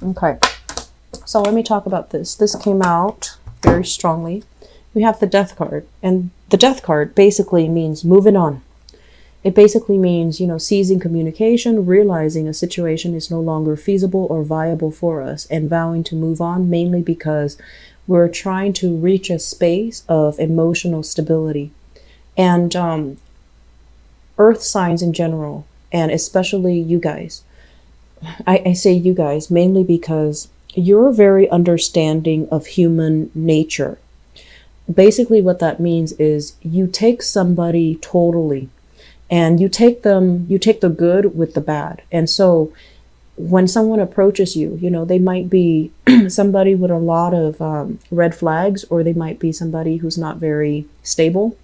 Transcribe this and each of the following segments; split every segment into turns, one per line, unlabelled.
Okay, so let me talk about this. This came out very strongly. We have the Death card, and the Death card basically means moving on. It basically means, you know, seizing communication, realizing a situation is no longer feasible or viable for us, and vowing to move on, mainly because we're trying to reach a space of emotional stability. And earth signs in general, and especially you guys. I say you guys mainly because you're very understanding of human nature. Basically, what that means is you take somebody totally, and you take the good with the bad. And so when someone approaches you, you know, they might be somebody with a lot of red flags, or they might be somebody who's not very stable.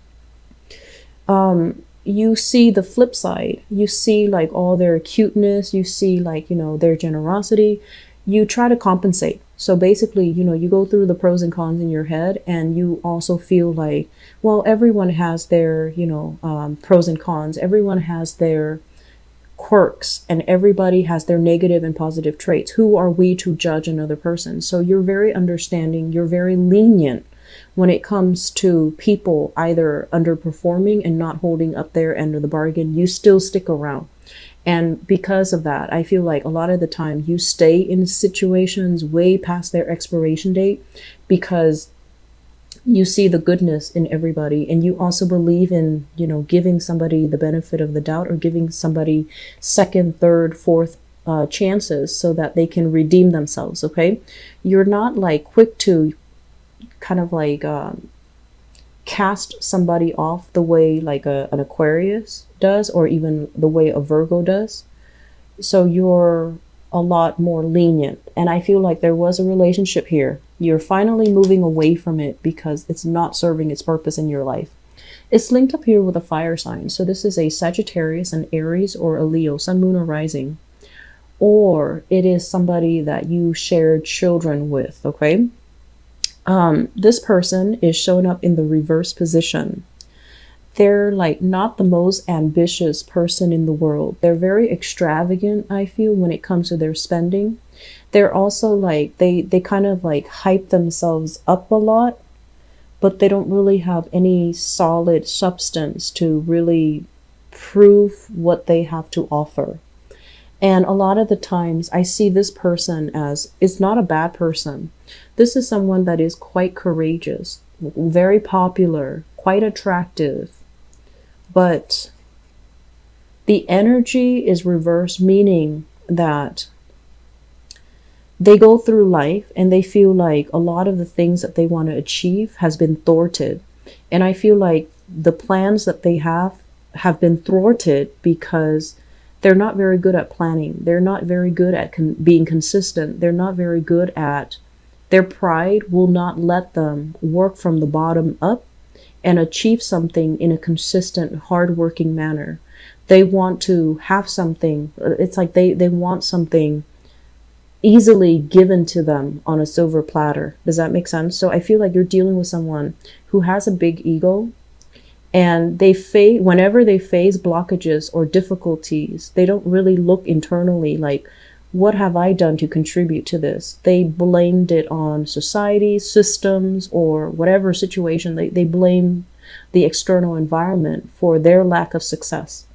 You see the flip side. You see like all their cuteness, you see like, you know, their generosity. You try to compensate. So basically, you know, you go through the pros and cons in your head, and you also feel like, well, everyone has their, you know, pros and cons. Everyone has their quirks, and everybody has their negative and positive traits. Who are we to judge another person? So you're very understanding. You're very lenient when it comes to people either underperforming and not holding up their end of the bargain. You still stick around. And because of that, I feel like a lot of the time you stay in situations way past their expiration date, because you see the goodness in everybody, and you also believe in, you know, giving somebody the benefit of the doubt, or giving somebody second, third, fourth chances so that they can redeem themselves. Okay. You're not like quick to kind of like cast somebody off the way like an Aquarius does, or even the way a Virgo does. So you're a lot more lenient. And I feel like there was a relationship here. You're finally moving away from it because it's not serving its purpose in your life. It's linked up here with a fire sign. So this is a Sagittarius, an Aries, or a Leo, Sun, Moon, or Rising. Or it is somebody that you shared children with, okay? This person is showing up in the reverse position. They're like not the most ambitious person in the world. They're very extravagant, I feel, when it comes to their spending. They're also like, they kind of like hype themselves up a lot, but they don't really have any solid substance to really prove what they have to offer. And a lot of the times I see this person as, it's not a bad person. This is someone that is quite courageous, very popular, quite attractive, but the energy is reversed, meaning that they go through life and they feel like a lot of the things that they want to achieve has been thwarted. And I feel like the plans that they have been thwarted because they're not very good at planning. They're not very good at being consistent. They're not very good at, their pride will not let them work from the bottom up and achieve something in a consistent, hardworking manner. They want to have something. It's like they want something easily given to them on a silver platter. Does that make sense? So I feel like you're dealing with someone who has a big ego, and whenever they face blockages or difficulties, they don't really look internally like, what have I done to contribute to this? They blamed it on society, systems, or whatever situation. They blame the external environment for their lack of success.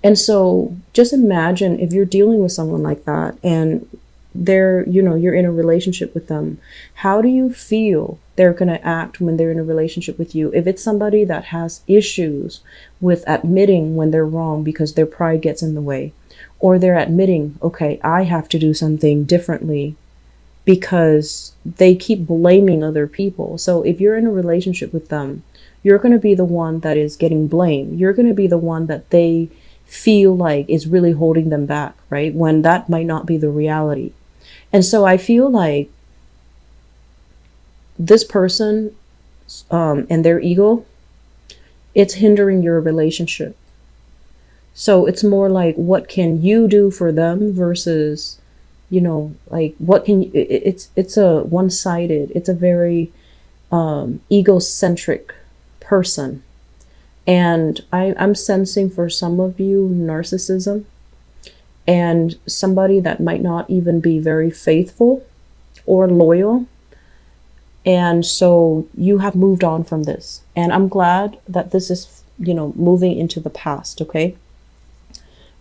And so just imagine if you're dealing with someone like that, and they're, you know, you're in a relationship with them. How do you feel they're going to act when they're in a relationship with you? If it's somebody that has issues with admitting when they're wrong because their pride gets in the way, or they're admitting, okay, I have to do something differently because they keep blaming other people. So if you're in a relationship with them, you're going to be the one that is getting blamed. You're going to be the one that they feel like is really holding them back, right? When that might not be the reality. And so I feel like this person and their ego, it's hindering your relationship. So it's more like, what can you do for them versus, you know, like what can you, it's a one-sided, it's a very egocentric person. And I'm sensing for some of you narcissism. and somebody that might not even be very faithful or loyal. And so you have moved on from this. And I'm glad that this is, moving into the past, okay?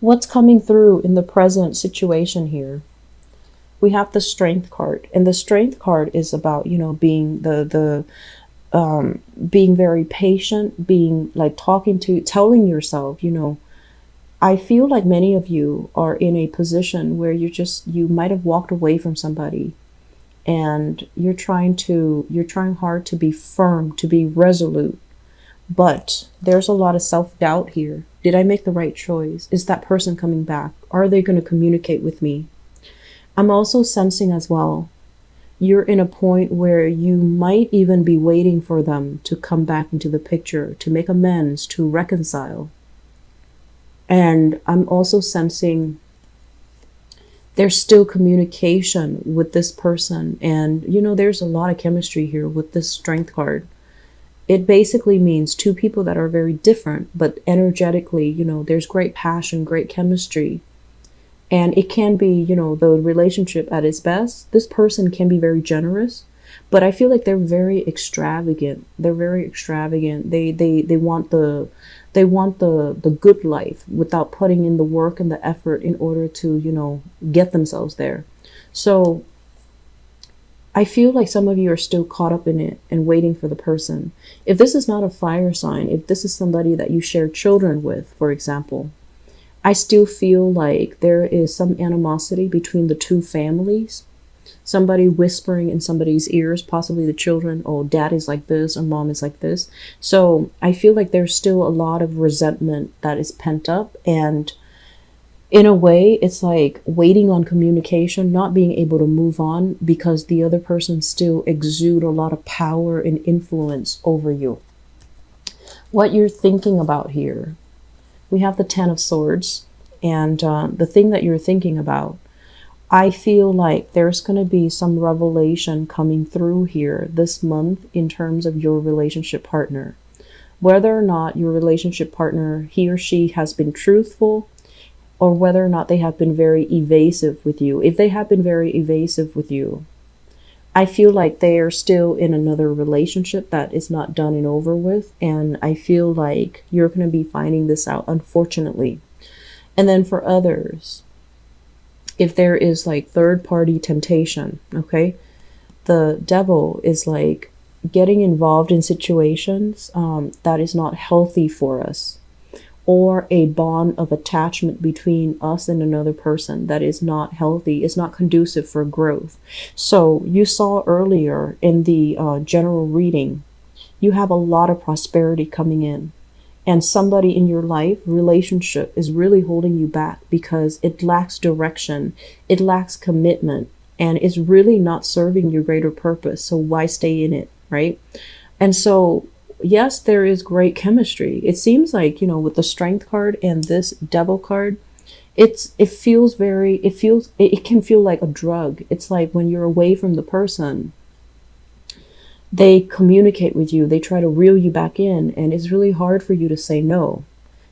What's coming through in the present situation here? We have the Strength card, and the Strength card is about, being being very patient, being like telling yourself, I feel like many of you are in a position where you might have walked away from somebody, and you're trying hard to be firm, to be resolute, but there's a lot of self-doubt here. Did I make the right choice? Is that person coming back? Are they going to communicate with me? I'm also sensing as well, you're in a point where you might even be waiting for them to come back into the picture, to make amends, to reconcile. And I'm also sensing there's still communication with this person. And, there's a lot of chemistry here with this Strength card. It basically means two people that are very different, but energetically, there's great passion, great chemistry. And it can be, the relationship at its best. This person can be very generous, but I feel like they're very extravagant. They're very extravagant. They want the good life without putting in the work and the effort in order to, get themselves there. So I feel like some of you are still caught up in it and waiting for the person. If this is not a fire sign, if this is somebody that you share children with, for example, I still feel like there is some animosity between the two families. Somebody whispering in somebody's ears, possibly the children, oh, dad is like this or mom is like this. So I feel like there's still a lot of resentment that is pent up. And in a way, it's like waiting on communication, not being able to move on because the other person still exude a lot of power and influence over you. What you're thinking about here. We have the Ten of Swords, and the thing that you're thinking about, I feel like there's going to be some revelation coming through here this month in terms of your relationship partner. Whether or not your relationship partner, he or she has been truthful, or whether or not they have been very evasive with you. If they have been very evasive with you, I feel like they are still in another relationship that is not done and over with. And I feel like you're going to be finding this out, unfortunately. And then for others, if there is like third party temptation, okay, the devil is like getting involved in situations that is not healthy for us, or a bond of attachment between us and another person that is not healthy, is not conducive for growth. So you saw earlier in the general reading, you have a lot of prosperity coming in, and somebody in your life relationship is really holding you back because it lacks direction, it lacks commitment, and it's really not serving your greater purpose. So why stay in it, right? And so yes, there is great chemistry. It seems like, with the Strength card and this Devil card, it can feel like a drug. It's like when you're away from the person, they communicate with you, they try to reel you back in, and it's really hard for you to say no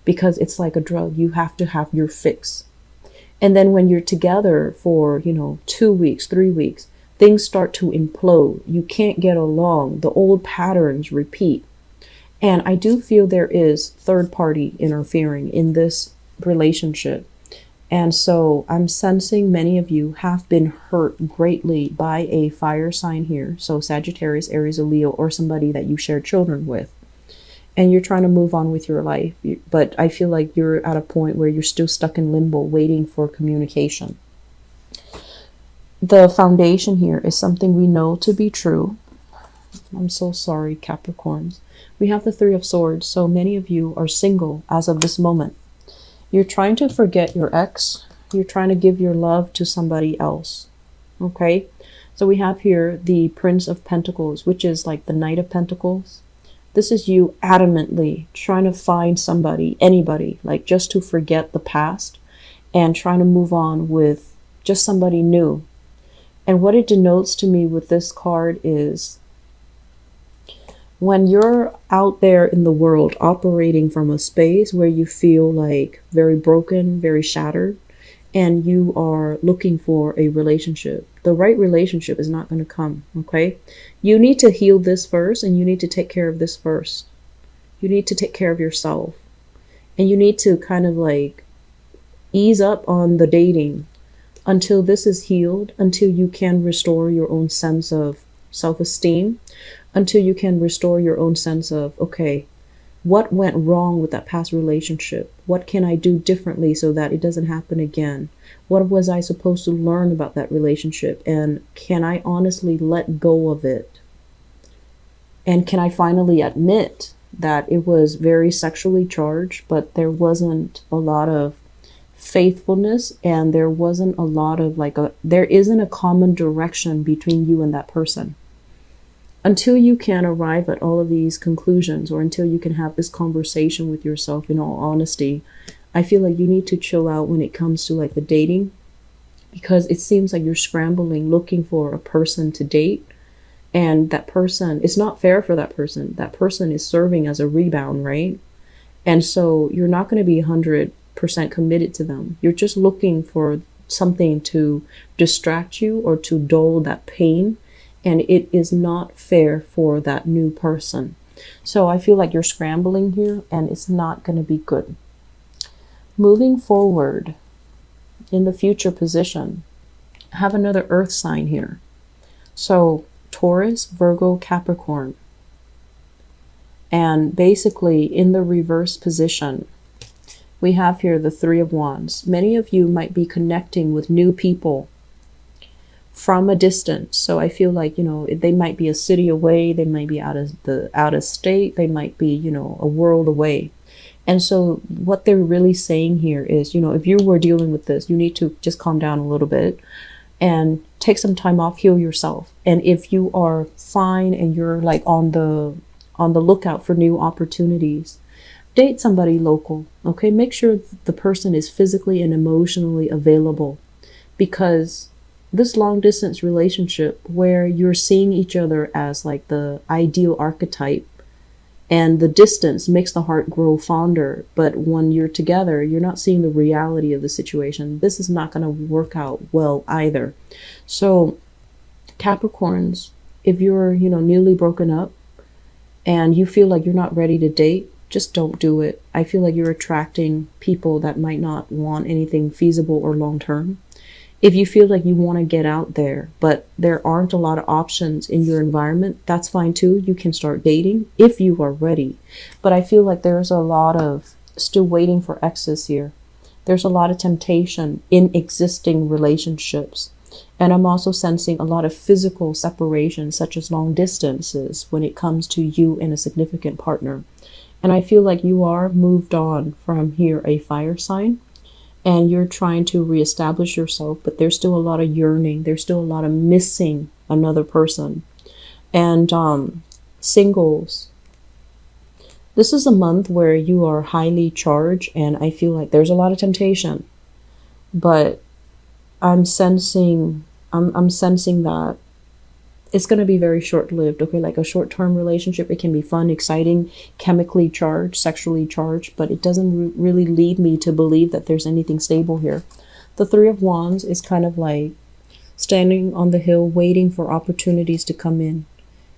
because it's like a drug. You have to have your fix. And then when you're together for, 2 weeks, 3 weeks, things start to implode. You can't get along. The old patterns repeat. And I do feel there is third party interfering in this relationship. And so I'm sensing many of you have been hurt greatly by a fire sign here. So Sagittarius, Aries, or Leo, or somebody that you share children with. And you're trying to move on with your life. But I feel like you're at a point where you're still stuck in limbo, waiting for communication. The foundation here is something we know to be true. I'm so sorry, Capricorns. We have the Three of Swords, so many of you are single as of this moment. You're trying to forget your ex. You're trying to give your love to somebody else. Okay? So we have here the Prince of Pentacles, which is like the Knight of Pentacles. This is you adamantly trying to find somebody, anybody, like just to forget the past and trying to move on with just somebody new. And what it denotes to me with this card is when you're out there in the world operating from a space where you feel like very broken, very shattered, and you are looking for a relationship, the right relationship is not going to come. Okay. You need to heal this first, and you need to take care of this first. You need to take care of yourself, and you need to kind of like ease up on the dating until this is healed, until you can restore your own sense of self-esteem, until you can restore your own sense of, okay, what went wrong with that past relationship? What can I do differently so that it doesn't happen again? What was I supposed to learn about that relationship? And can I honestly let go of it? And can I finally admit that it was very sexually charged, but there wasn't a lot of faithfulness, and there wasn't a lot of there isn't a common direction between you and that person. Until you can arrive at all of these conclusions, or until you can have this conversation with yourself in all honesty, I feel like you need to chill out when it comes to like the dating, because it seems like you're scrambling looking for a person to date, and that person, it's not fair for that person. That person is serving as a rebound, right? And so you're not going to be 100% committed to them. You're just looking for something to distract you or to dull that pain. And it is not fair for that new person. So I feel like you're scrambling here, and it's not going to be good. Moving forward in the future position, I have another earth sign here. So Taurus, Virgo, Capricorn. And basically in the reverse position, we have here the Three of Wands. Many of you might be connecting with new people from a distance. So I feel like, they might be a city away, they might be out of state, they might be, a world away. And so what they're really saying here is, if you were dealing with this, you need to just calm down a little bit and take some time off, heal yourself. And if you are fine and you're like on the lookout for new opportunities, date somebody local. Okay, make sure the person is physically and emotionally available, because this long distance relationship where you're seeing each other as like the ideal archetype, and the distance makes the heart grow fonder, but when you're together, you're not seeing the reality of the situation. This is not going to work out well either. So Capricorns, if you're, newly broken up and you feel like you're not ready to date, just don't do it. I feel like you're attracting people that might not want anything feasible or long-term. If you feel like you want to get out there, but there aren't a lot of options in your environment, that's fine too. You can start dating if you are ready. But I feel like there's a lot of still waiting for exes here. There's a lot of temptation in existing relationships. And I'm also sensing a lot of physical separation, such as long distances, when it comes to you and a significant partner. And I feel like you are moved on from here, a fire sign. And you're trying to reestablish yourself, but there's still a lot of yearning. There's still a lot of missing another person. And singles, this is a month where you are highly charged, and I feel like there's a lot of temptation. But I'm sensing that it's going to be very short-lived. Okay, like a short-term relationship, it can be fun, exciting, chemically charged, sexually charged, but it doesn't really lead me to believe that there's anything stable here. The Three of Wands is kind of like standing on the hill waiting for opportunities to come in.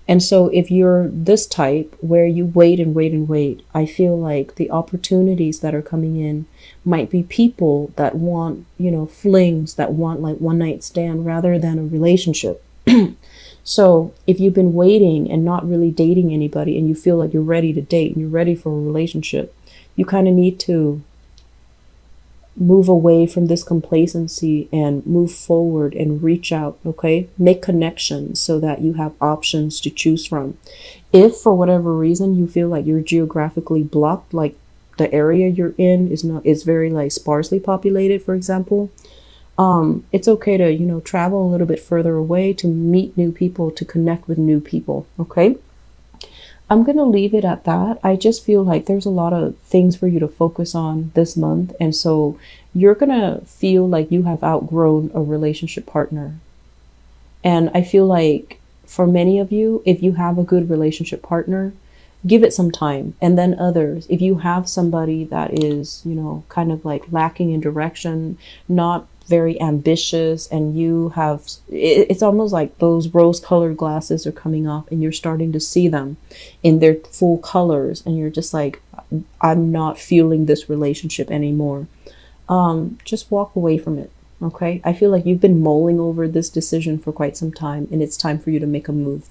And so if you're this type where you wait and wait and wait, I feel like the opportunities that are coming in might be people that want, flings, that want like one night stand rather than a relationship. So if you've been waiting and not really dating anybody, and you feel like you're ready to date and you're ready for a relationship, you kind of need to move away from this complacency and move forward and reach out. Okay, make connections so that you have options to choose from. If for whatever reason you feel like you're geographically blocked, like the area you're in is very like sparsely populated, for example, it's okay to, travel a little bit further away to meet new people, to connect with new people. Okay. I'm going to leave it at that. I just feel like there's a lot of things for you to focus on this month. And so you're going to feel like you have outgrown a relationship partner. And I feel like for many of you, if you have a good relationship partner, give it some time. And then others, if you have somebody that is, you know, kind of like lacking in direction, not very ambitious, and you have it's almost like those rose colored glasses are coming off and you're starting to see them in their full colors, and you're just like, I'm not feeling this relationship anymore. Just walk away from it. Okay, I feel like you've been mulling over this decision for quite some time, and it's time for you to make a move.